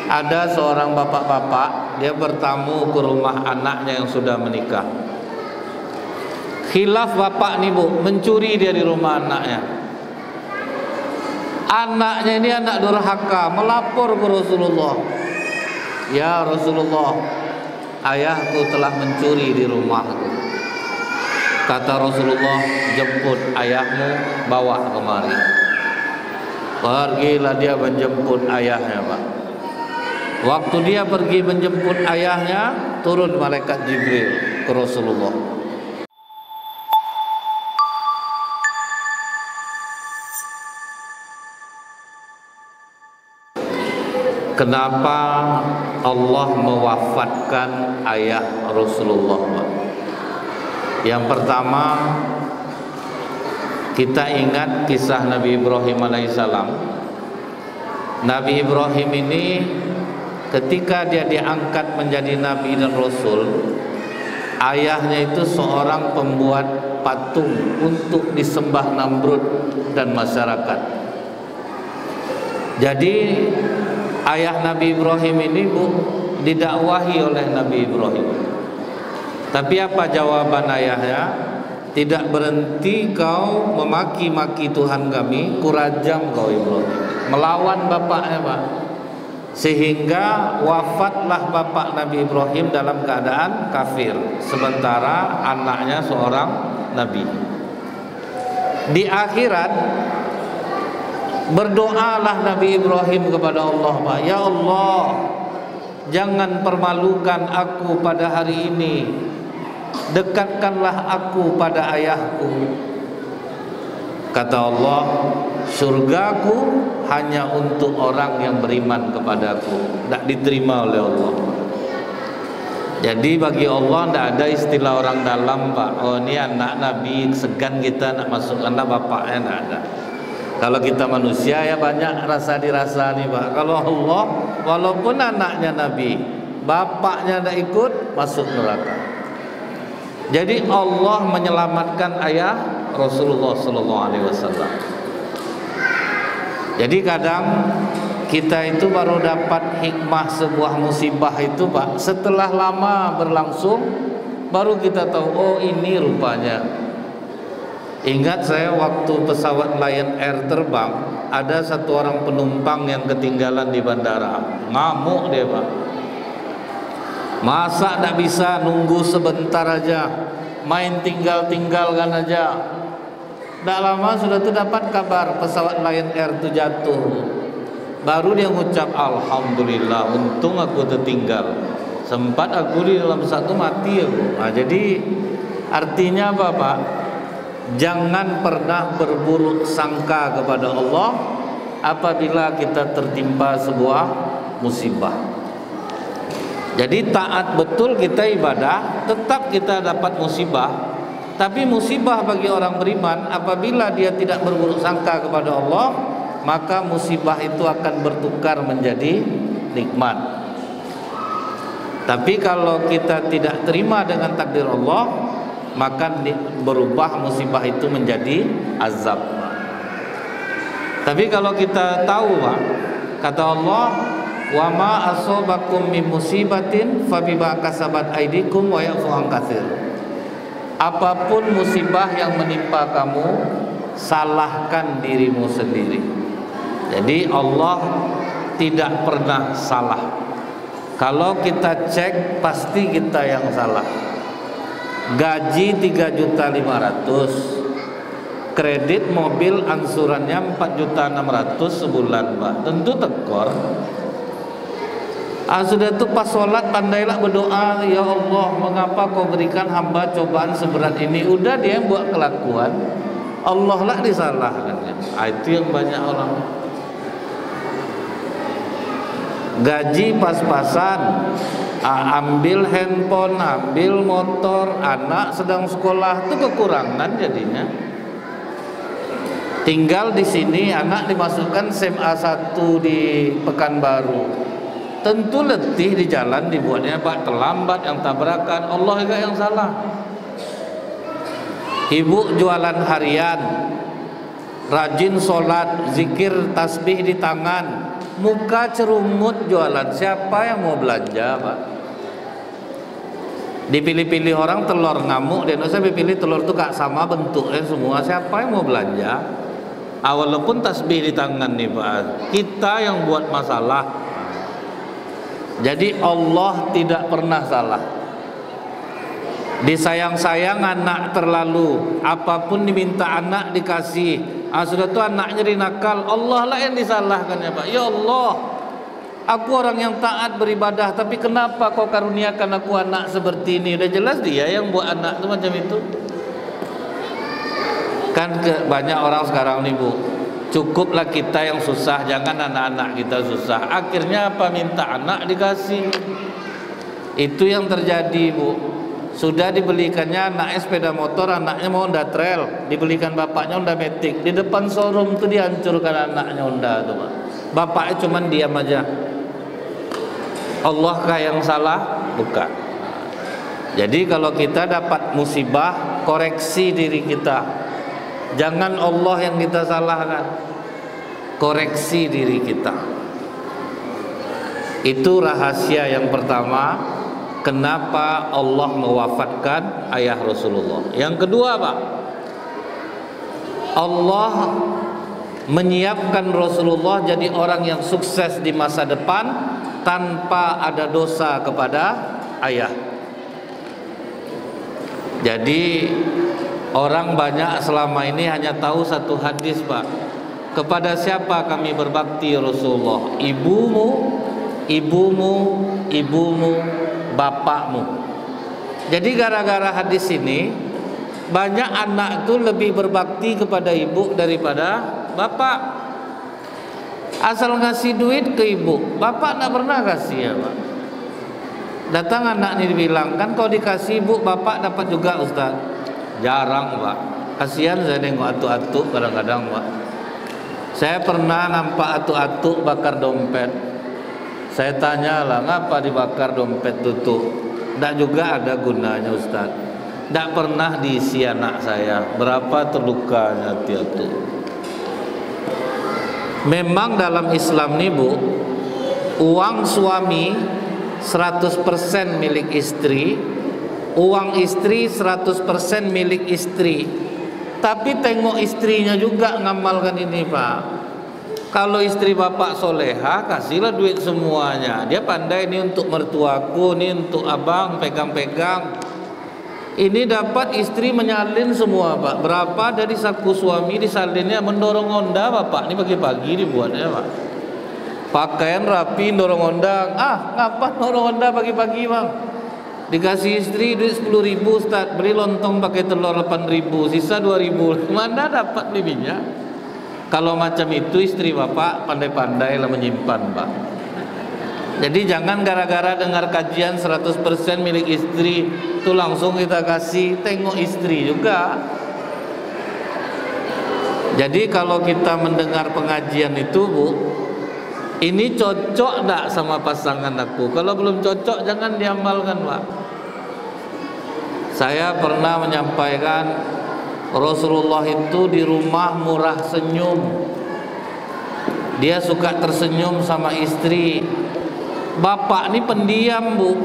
Ada seorang bapak-bapak, dia bertamu ke rumah anaknya yang sudah menikah. Khilaf bapak nih bu, mencuri dia di rumah anaknya. Anaknya ini anak durhaka, melapor ke Rasulullah. Ya Rasulullah, ayahku telah mencuri di rumahku. Kata Rasulullah, jemput ayahmu, bawa kemari. Pergilah dia menjemput ayahnya pak. Waktu dia pergi menjemput ayahnya, turun malaikat Jibril ke Rasulullah. Kenapa Allah mewafatkan ayah Rasulullah? Yang pertama, kita ingat kisah Nabi Ibrahim alaihissalam. Nabi Ibrahim ini ketika dia diangkat menjadi nabi dan rasul, ayahnya itu seorang pembuat patung untuk disembah Namrud dan masyarakat. Jadi ayah Nabi Ibrahim ini bu, didakwahi oleh Nabi Ibrahim. Tapi apa jawaban ayahnya? Tidak berhenti kau memaki-maki Tuhan kami, kurajam kau Ibrahim. Melawan bapaknya pak. Sehingga wafatlah bapak Nabi Ibrahim dalam keadaan kafir, sementara anaknya seorang nabi. Di akhirat berdoalah Nabi Ibrahim kepada Allah, Pak, ya Allah, jangan permalukan aku pada hari ini, dekatkanlah aku pada ayahku. Kata Allah, surgaku hanya untuk orang yang beriman kepadaku. Tidak diterima oleh Allah. Jadi bagi Allah tidak ada istilah orang dalam pak. Oh ini anak Nabi, segan kita nak masukkanlah bapaknya, tidak ada. Kalau kita manusia ya banyak rasa dirasa nih pak. Kalau Allah, walaupun anaknya Nabi, bapaknya tidak ikut, masuk neraka. Jadi Allah menyelamatkan ayah Rasulullah SAW. Jadi kadang kita itu baru dapat hikmah sebuah musibah itu pak, setelah lama berlangsung baru kita tahu, oh ini rupanya. Ingat saya waktu pesawat Lion Air terbang, ada satu orang penumpang yang ketinggalan di bandara. Ngamuk dia pak. Masa tidak bisa nunggu sebentar aja, main tinggal-tinggalkan aja. Tidak lama sudah tuh dapat kabar pesawat Lion Air itu jatuh. Baru dia ngucap alhamdulillah, untung aku tertinggal. Sempat aku di dalam satu mati aku. Nah, jadi artinya apa Pak? Jangan pernah berburuk sangka kepada Allah apabila kita tertimpa sebuah musibah. Jadi taat betul kita ibadah, tetap kita dapat musibah. Tapi musibah bagi orang beriman, apabila dia tidak berburuk sangka kepada Allah, maka musibah itu akan bertukar menjadi nikmat. Tapi kalau kita tidak terima dengan takdir Allah, maka berubah musibah itu menjadi azab. Tapi kalau kita tahu Pak, kata Allah, wa ma asobakum min musibatin fabima kasabat aidikum wa ya'fu an katsir. Apapun musibah yang menimpa kamu, salahkan dirimu sendiri. Jadi Allah tidak pernah salah. Kalau kita cek pasti kita yang salah. Gaji 3.500.000, kredit mobil angsurannya 4.600.000 sebulan Pak, tentu tekor. Sudah itu pas sholat pandailah berdoa, ya Allah, mengapa kau berikan hamba cobaan seberat ini? Udah dia yang buat kelakuan, Allah lah disalahkannya. Itu yang banyak orang. Gaji pas-pasan, ambil handphone, ambil motor, anak sedang sekolah, itu kekurangan jadinya. Tinggal di sini, anak dimasukkan SMA 1 di Pekanbaru. Tentu letih di jalan dibuatnya Pak, terlambat, yang tabrakan, Allah juga yang salah. Ibu jualan harian, rajin sholat, zikir, tasbih di tangan, muka cerumut jualan, siapa yang mau belanja Pak? Dipilih-pilih orang telur ngamuk, di Indonesia dipilih telur tuh kak sama bentuknya semua, siapa yang mau belanja? Walaupun tasbih di tangan nih Pak, kita yang buat masalah. Jadi Allah tidak pernah salah. Disayang-sayang anak terlalu, apapun diminta anak dikasih. Sudah tuh anaknya dinakal, Allah lah yang disalahkan ya Pak. Ya Allah, aku orang yang taat beribadah, tapi kenapa kau karuniakan aku anak seperti ini? Udah jelas dia yang buat anak tuh macam itu. Kan banyak orang sekarang nih Bu, cukuplah kita yang susah, jangan anak-anak kita susah. Akhirnya apa, minta anak dikasih. Itu yang terjadi Bu. Sudah dibelikannya anaknya sepeda motor, anaknya mau Honda Trail, dibelikan bapaknya Honda Matic. Di depan showroom tuh dihancurkan anaknya Honda tuh Pak. Bapaknya cuman diam aja. Allah kah yang salah? Bukan. Jadi kalau kita dapat musibah, koreksi diri kita. Jangan Allah yang kita salahkan, koreksi diri kita. Itu rahasia yang pertama, kenapa Allah mewafatkan ayah Rasulullah. Yang kedua Pak, Allah menyiapkan Rasulullah jadi orang yang sukses di masa depan tanpa ada dosa kepada ayah. Jadi orang banyak selama ini hanya tahu satu hadis Pak, kepada siapa kami berbakti Rasulullah? Ibumu, ibumu, ibumu, bapakmu. Jadi gara-gara hadis ini, banyak anak itu lebih berbakti kepada ibu daripada bapak. Asal ngasih duit ke ibu, bapak tidak pernah kasih ya Pak. Datang anak ini dibilang, kan kalau dikasih ibu, bapak dapat juga Ustaz. Jarang Pak. Kasihan saya nengok atuk-atuk kadang-kadang Pak. Saya pernah nampak atuk-atuk bakar dompet. Saya tanya lah, ngapa dibakar dompet tutup? Tidak juga ada gunanya Ustaz. Tidak pernah diisi anak saya. Berapa terlukanya atuk-atuk. Memang dalam Islam nih Bu, uang suami 100% milik istri, uang istri 100% milik istri. Tapi tengok istrinya juga ngamalkan ini Pak. Kalau istri bapak soleha, kasihlah duit semuanya. Dia pandai, ini untuk mertuaku, ini untuk abang, pegang-pegang. Ini dapat istri menyalin semua Pak. Berapa dari saku suami disalinnya, mendorong Honda bapak. Ini pagi-pagi dibuatnya Pak. Pakaian rapi, dorong Honda. Ngapa dorong Honda pagi-pagi Bang? Dikasih istri duit 10.000 Ustaz, beli lontong pakai telur 8.000, sisa 2.000. Mana dapat beli minyak? Kalau macam itu istri bapak pandai-pandai lah menyimpan Pak. Jadi jangan gara-gara dengar kajian 100% milik istri itu langsung kita kasih, tengok istri juga. Jadi kalau kita mendengar pengajian itu Bu, ini cocok enggak sama pasangan aku? Kalau belum cocok jangan diamalkan Pak. Saya pernah menyampaikan Rasulullah itu di rumah murah senyum. Dia suka tersenyum sama istri. Bapak ini pendiam Bu,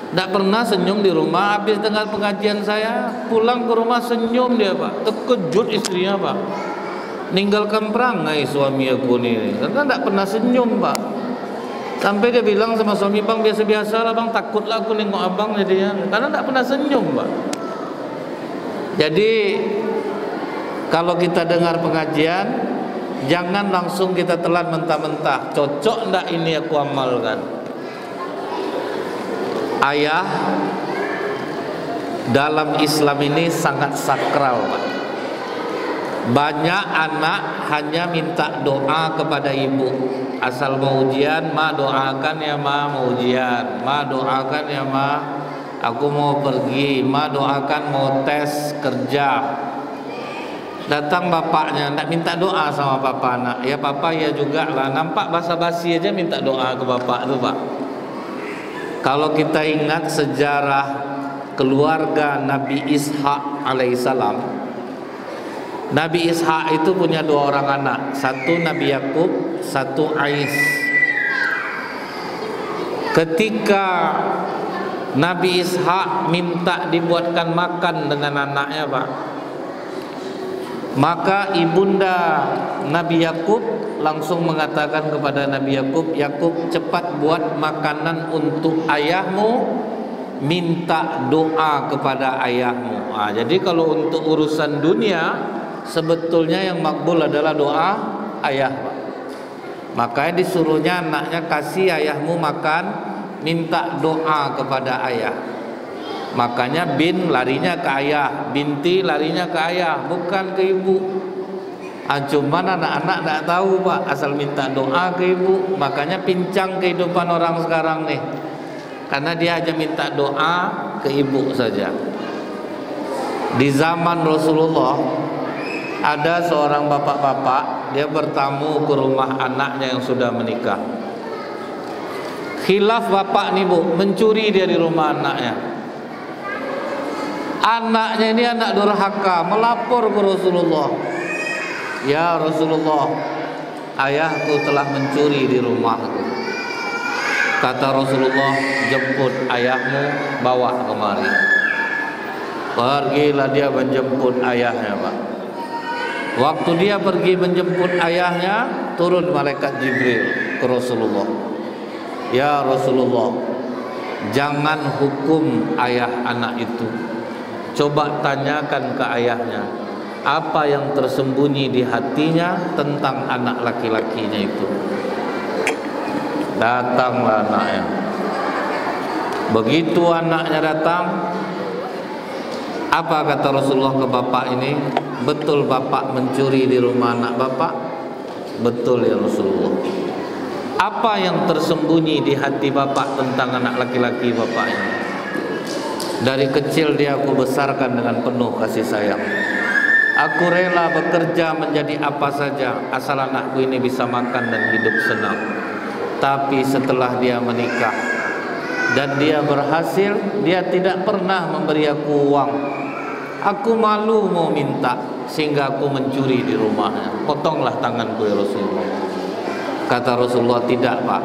tidak pernah senyum di rumah. Habis dengar pengajian saya, pulang ke rumah senyum dia Pak. Terkejut istrinya Pak, ninggalkan perangai suami aku ini, karena tidak pernah senyum Pak. Sampai dia bilang sama suami, bang biasa-biasa lah bang, takutlah aku nengok abang jadinya, karena tidak pernah senyum Pak. Jadi kalau kita dengar pengajian, jangan langsung kita telan mentah-mentah. Cocok enggak ini aku amalkan? Ayah dalam Islam ini sangat sakral Pak. Banyak anak hanya minta doa kepada ibu. Asal mau ujian, ma doakan ya ma mau ujian, ma doakan ya ma aku mau pergi, ma doakan mau tes kerja. Datang bapaknya, tidak minta doa sama papa anak. Ya papa ya juga lah. Nampak basa-basi aja minta doa ke bapak itu Pak. Kalau kita ingat sejarah keluarga Nabi Ishak alaihissalam, Nabi Ishak itu punya 2 orang anak. Satu Nabi Yakub, satu ais. Ketika Nabi Ishak minta dibuatkan makan dengan anaknya, Pak, maka ibunda Nabi Yakub langsung mengatakan kepada Nabi Yakub, Yakub, cepat buat makanan untuk ayahmu, minta doa kepada ayahmu. Jadi kalau untuk urusan dunia sebetulnya yang makbul adalah doa ayah, Pak. Makanya disuruhnya anaknya, kasih ayahmu makan, minta doa kepada ayah. Makanya bin larinya ke ayah, binti larinya ke ayah, bukan ke ibu. Cuman anak-anak tidak tahu, Pak, asal minta doa ke ibu. Makanya pincang kehidupan orang sekarang nih, karena dia hanya minta doa ke ibu saja. Di zaman Rasulullah ada seorang bapak-bapak, dia bertamu ke rumah anaknya yang sudah menikah. Khilaf bapak nih, Bu, mencuri dia di rumah anaknya. Anaknya ini anak durhaka, melapor ke Rasulullah. Ya Rasulullah, ayahku telah mencuri di rumahku. Kata Rasulullah, jemput ayahmu, bawa kemari. Pergilah dia menjemput ayahnya, Pak. Waktu dia pergi menjemput ayahnya, turun malaikat Jibril ke Rasulullah. Ya Rasulullah, jangan hukum ayah anak itu. Coba tanyakan ke ayahnya, apa yang tersembunyi di hatinya tentang anak laki-lakinya itu. Datanglah anaknya. Begitu anaknya datang, apa kata Rasulullah ke bapak ini? Betul bapak mencuri di rumah anak bapak? Betul ya Rasulullah. Apa yang tersembunyi di hati bapak tentang anak laki-laki bapak ini? Dari kecil dia aku besarkan dengan penuh kasih sayang. Aku rela bekerja menjadi apa saja asal anakku ini bisa makan dan hidup senang. Tapi setelah dia menikah dan dia berhasil, dia tidak pernah memberi aku uang. Aku malu mau minta, sehingga aku mencuri di rumahnya. Potonglah tanganku ya Rasulullah. Kata Rasulullah, tidak Pak,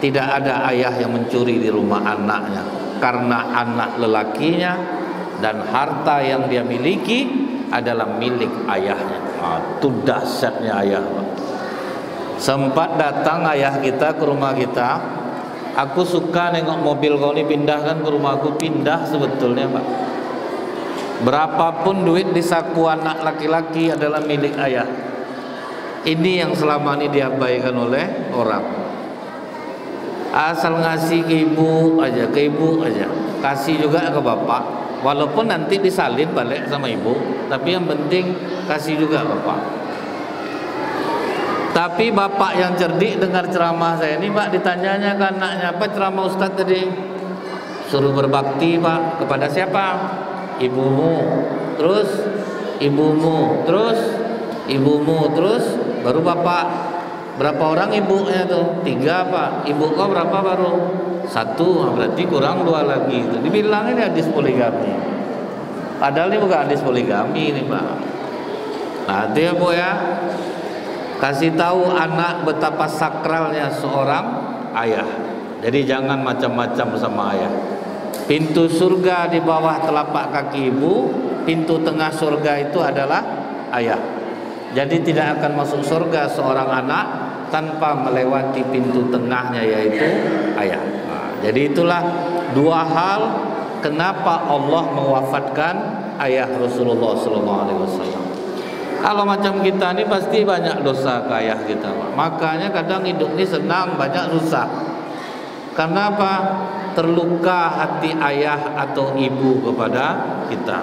tidak ada ayah yang mencuri di rumah anaknya, karena anak lelakinya dan harta yang dia miliki adalah milik ayahnya. Itu dahsyatnya ayah, Pak. Sempat datang ayah kita ke rumah kita. Aku suka nengok mobil kau ini, pindahkan ke rumahku. Pindah sebetulnya, Pak. Berapapun duit di saku anak laki-laki adalah milik ayah. Ini yang selama ini diabaikan oleh orang. Asal ngasih ke ibu aja, ke ibu aja. Kasih juga ke bapak, walaupun nanti disalin balik sama ibu, tapi yang penting kasih juga bapak. Tapi bapak yang cerdik dengar ceramah saya ini, Pak, ditanyanya ke anaknya, apa ceramah Ustadz tadi? Suruh berbakti, Pak, kepada siapa? Ibumu, terus ibumu, terus ibumu, terus baru bapak. Berapa orang ibunya tuh? 3, Pak. Ibu kau berapa baru? 1, berarti kurang 2 lagi. Dibilang ini hadis poligami. Padahal ini bukan hadis poligami ini, Pak. Nah, itu ya, Bu ya. Kasih tahu anak betapa sakralnya seorang ayah. Jadi jangan macam-macam sama ayah. Pintu surga di bawah telapak kaki ibu, pintu tengah surga itu adalah ayah. Jadi tidak akan masuk surga seorang anak tanpa melewati pintu tengahnya, yaitu ayah. Nah, jadi itulah 2 hal kenapa Allah mewafatkan ayah Rasulullah SAW. Kalau macam kita ini pasti banyak dosa ke ayah kita, Pak. Makanya kadang hidup ini senang, banyak susah. Karena apa? Terluka hati ayah atau ibu kepada kita.